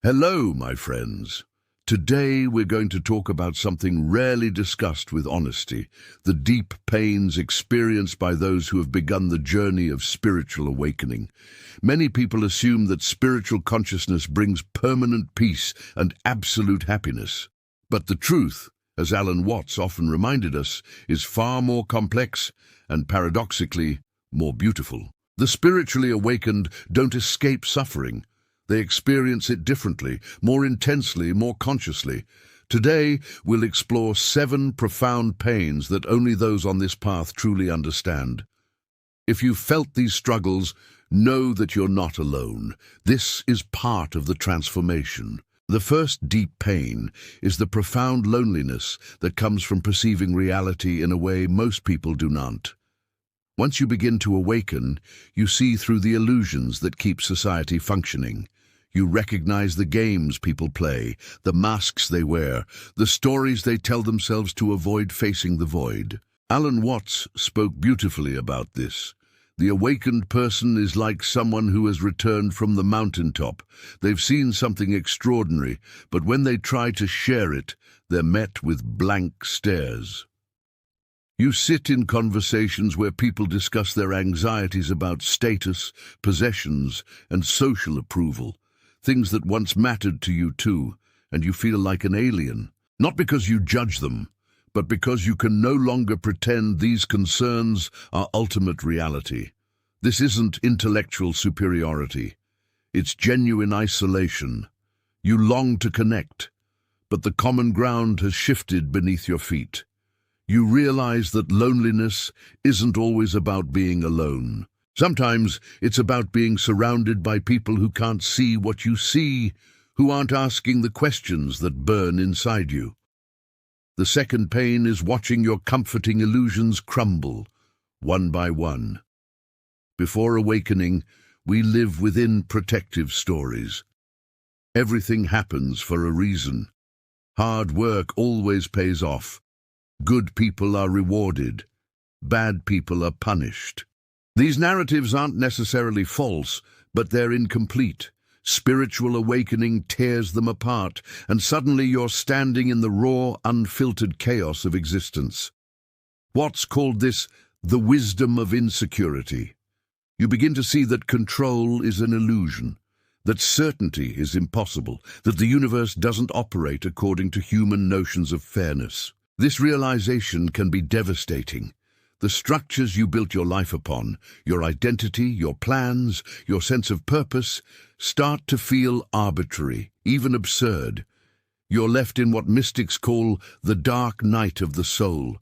Hello, my friends. Today we're going to talk about something rarely discussed with honesty, the deep pains experienced by those who have begun the journey of spiritual awakening. Many people assume that spiritual consciousness brings permanent peace and absolute happiness. But the truth, as Alan Watts often reminded us, is far more complex and, paradoxically, more beautiful. The spiritually awakened don't escape suffering. They experience it differently, more intensely, more consciously. Today, we'll explore 7 profound pains that only those on this path truly understand. If you've felt these struggles, know that you're not alone. This is part of the transformation. The first deep pain is the profound loneliness that comes from perceiving reality in a way most people do not. Once you begin to awaken, you see through the illusions that keep society functioning. You recognize the games people play, the masks they wear, the stories they tell themselves to avoid facing the void. Alan Watts spoke beautifully about this. The awakened person is like someone who has returned from the mountaintop. They've seen something extraordinary, but when they try to share it, they're met with blank stares. You sit in conversations where people discuss their anxieties about status, possessions, and social approval. Things that once mattered to you too, and you feel like an alien. Not because you judge them, but because you can no longer pretend these concerns are ultimate reality. This isn't intellectual superiority. It's genuine isolation. You long to connect, but the common ground has shifted beneath your feet. You realize that loneliness isn't always about being alone. Sometimes it's about being surrounded by people who can't see what you see, who aren't asking the questions that burn inside you. The second pain is watching your comforting illusions crumble, one by one. Before awakening, we live within protective stories. Everything happens for a reason. Hard work always pays off. Good people are rewarded. Bad people are punished. These narratives aren't necessarily false, but they're incomplete. Spiritual awakening tears them apart, and suddenly you're standing in the raw, unfiltered chaos of existence. Watts called this the wisdom of insecurity. You begin to see that control is an illusion, that certainty is impossible, that the universe doesn't operate according to human notions of fairness. This realization can be devastating. The structures you built your life upon, your identity, your plans, your sense of purpose, start to feel arbitrary, even absurd. You're left in what mystics call the dark night of the soul,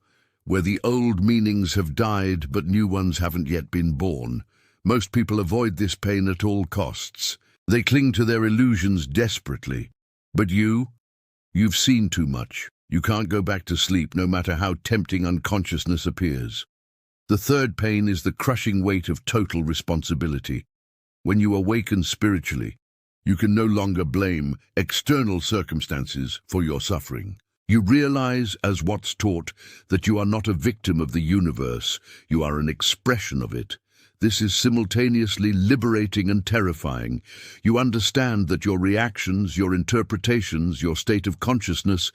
where the old meanings have died but new ones haven't yet been born. Most people avoid this pain at all costs. They cling to their illusions desperately. But you've seen too much. You can't go back to sleep no matter how tempting unconsciousness appears. The third pain is the crushing weight of total responsibility. When you awaken spiritually, you can no longer blame external circumstances for your suffering. You realize, as Watts taught, that you are not a victim of the universe, you are an expression of it. This is simultaneously liberating and terrifying. You understand that your reactions, your interpretations, your state of consciousness,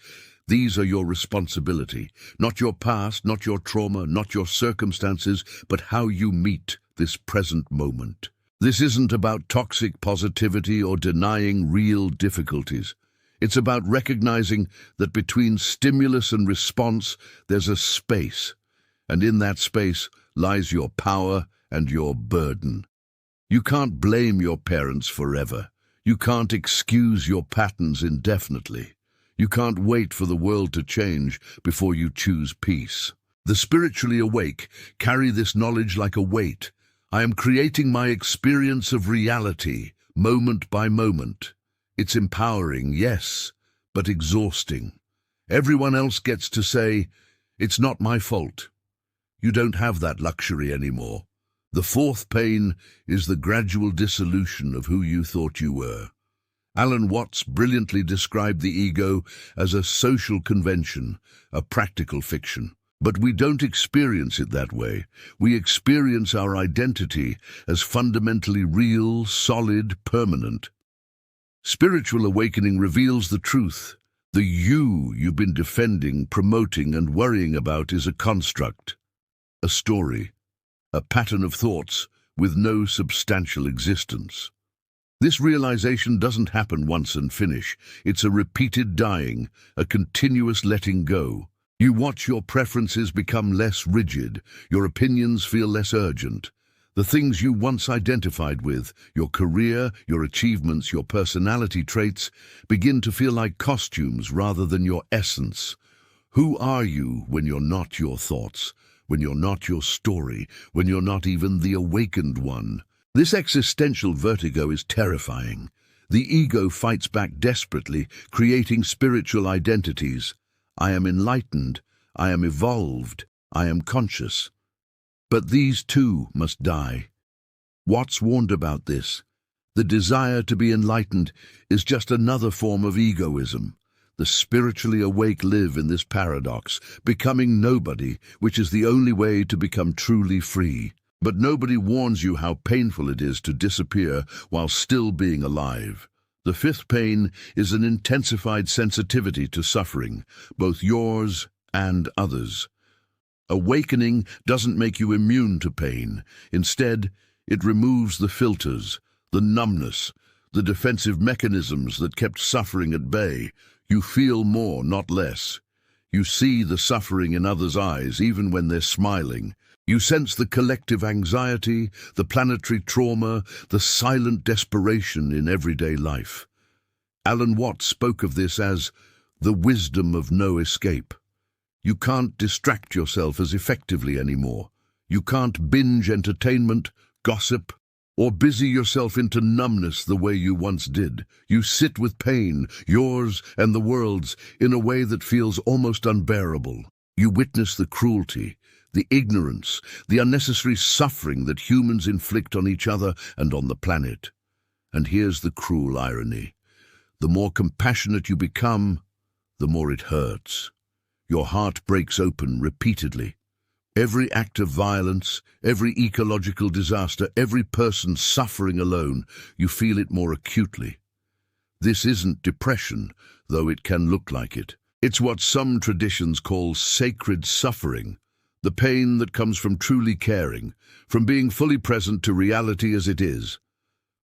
these are your responsibility, not your past, not your trauma, not your circumstances, but how you meet this present moment. This isn't about toxic positivity or denying real difficulties. It's about recognizing that between stimulus and response, there's a space, and in that space lies your power and your burden. You can't blame your parents forever. You can't excuse your patterns indefinitely. You can't wait for the world to change before you choose peace. The spiritually awake carry this knowledge like a weight. I am creating my experience of reality, moment by moment. It's empowering, yes, but exhausting. Everyone else gets to say, "It's not my fault." You don't have that luxury anymore. The fourth pain is the gradual dissolution of who you thought you were. Alan Watts brilliantly described the ego as a social convention, a practical fiction. But we don't experience it that way. We experience our identity as fundamentally real, solid, permanent. Spiritual awakening reveals the truth. The you you've been defending, promoting, and worrying about is a construct, a story, a pattern of thoughts with no substantial existence. This realization doesn't happen once and finish. It's a repeated dying, a continuous letting go. You watch your preferences become less rigid, your opinions feel less urgent. The things you once identified with, your career, your achievements, your personality traits, begin to feel like costumes rather than your essence. Who are you when you're not your thoughts, when you're not your story, when you're not even the awakened one? This existential vertigo is terrifying. The ego fights back desperately, creating spiritual identities. I am enlightened, I am evolved, I am conscious. But these too must die. Watts warned about this. The desire to be enlightened is just another form of egoism. The spiritually awake live in this paradox, becoming nobody, which is the only way to become truly free. But nobody warns you how painful it is to disappear while still being alive. The fifth pain is an intensified sensitivity to suffering, both yours and others. Awakening doesn't make you immune to pain. Instead, it removes the filters, the numbness, the defensive mechanisms that kept suffering at bay. You feel more, not less. You see the suffering in others' eyes, even when they're smiling. You sense the collective anxiety, the planetary trauma, the silent desperation in everyday life. Alan Watts spoke of this as the wisdom of no escape. You can't distract yourself as effectively anymore. You can't binge entertainment, gossip, or busy yourself into numbness the way you once did. You sit with pain, yours and the world's, in a way that feels almost unbearable. You witness the cruelty, the ignorance, the unnecessary suffering that humans inflict on each other and on the planet. And here's the cruel irony. The more compassionate you become, the more it hurts. Your heart breaks open repeatedly. Every act of violence, every ecological disaster, every person suffering alone, you feel it more acutely. This isn't depression, though it can look like it. It's what some traditions call sacred suffering, the pain that comes from truly caring, from being fully present to reality as it is.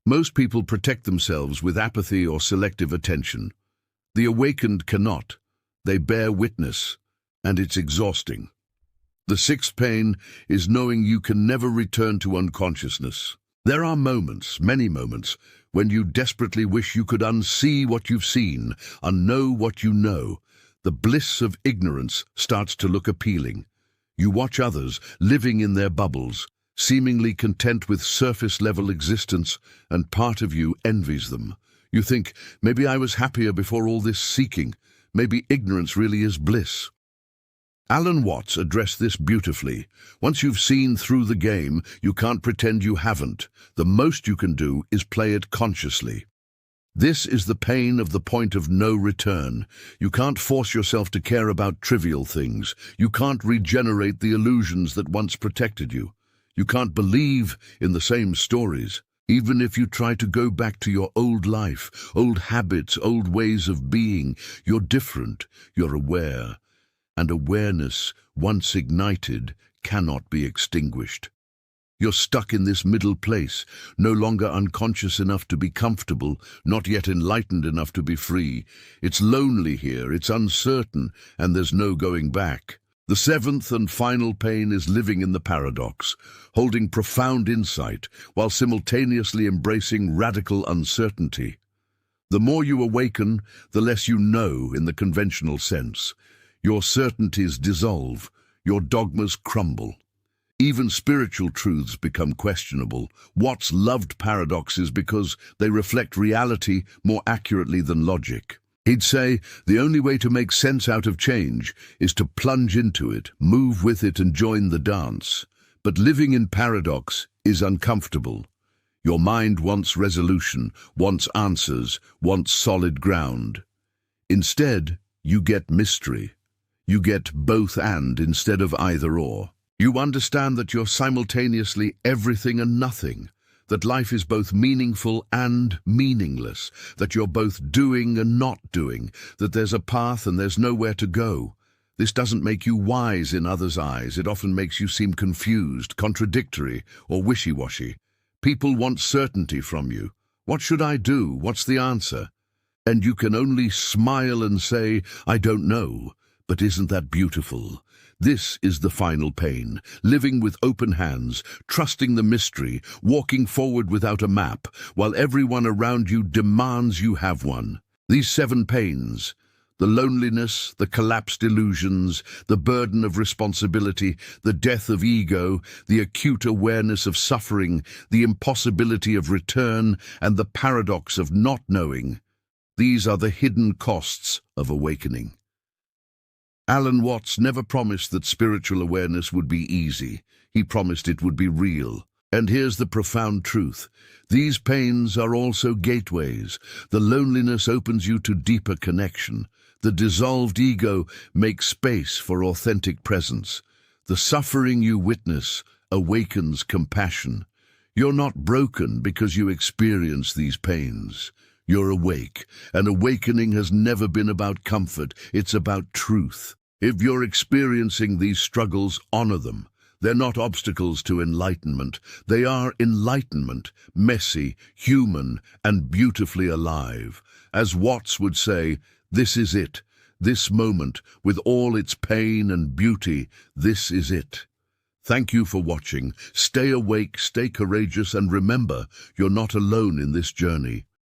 Most people protect themselves with apathy or selective attention. The awakened cannot. They bear witness, and it's exhausting. The sixth pain is knowing you can never return to unconsciousness. There are moments, many moments, when you desperately wish you could unsee what you've seen, unknow what you know. The bliss of ignorance starts to look appealing. You watch others living in their bubbles, seemingly content with surface-level existence, and part of you envies them. You think, maybe I was happier before all this seeking. Maybe ignorance really is bliss. Alan Watts addressed this beautifully. Once you've seen through the game, you can't pretend you haven't. The most you can do is play it consciously. This is the pain of the point of no return. You can't force yourself to care about trivial things. You can't regenerate the illusions that once protected you. You can't believe in the same stories. Even if you try to go back to your old life, old habits, old ways of being, you're different, you're aware. And awareness, once ignited, cannot be extinguished. You're stuck in this middle place, no longer unconscious enough to be comfortable, not yet enlightened enough to be free. It's lonely here, it's uncertain, and there's no going back. The seventh and final pain is living in the paradox, holding profound insight while simultaneously embracing radical uncertainty. The more you awaken, the less you know in the conventional sense. Your certainties dissolve, your dogmas crumble. Even spiritual truths become questionable. Watts loved paradoxes because they reflect reality more accurately than logic. He'd say, the only way to make sense out of change is to plunge into it, move with it and join the dance. But living in paradox is uncomfortable. Your mind wants resolution, wants answers, wants solid ground. Instead, you get mystery. You get both and instead of either or. You understand that you're simultaneously everything and nothing, that life is both meaningful and meaningless, that you're both doing and not doing, that there's a path and there's nowhere to go. This doesn't make you wise in others' eyes. It often makes you seem confused, contradictory, or wishy-washy. People want certainty from you. What should I do? What's the answer? And you can only smile and say, I don't know. But isn't that beautiful? This is the final pain, living with open hands, trusting the mystery, walking forward without a map, while everyone around you demands you have one. These 7 pains, the loneliness, the collapsed illusions, the burden of responsibility, the death of ego, the acute awareness of suffering, the impossibility of return, and the paradox of not knowing. These are the hidden costs of awakening. Alan Watts never promised that spiritual awareness would be easy. He promised it would be real. And here's the profound truth. These pains are also gateways. The loneliness opens you to deeper connection. The dissolved ego makes space for authentic presence. The suffering you witness awakens compassion. You're not broken because you experience these pains. You're awake, and awakening has never been about comfort, it's about truth. If you're experiencing these struggles, honor them. They're not obstacles to enlightenment. They are enlightenment, messy, human, and beautifully alive. As Watts would say, this is it. This moment, with all its pain and beauty, this is it. Thank you for watching. Stay awake, stay courageous, and remember, you're not alone in this journey.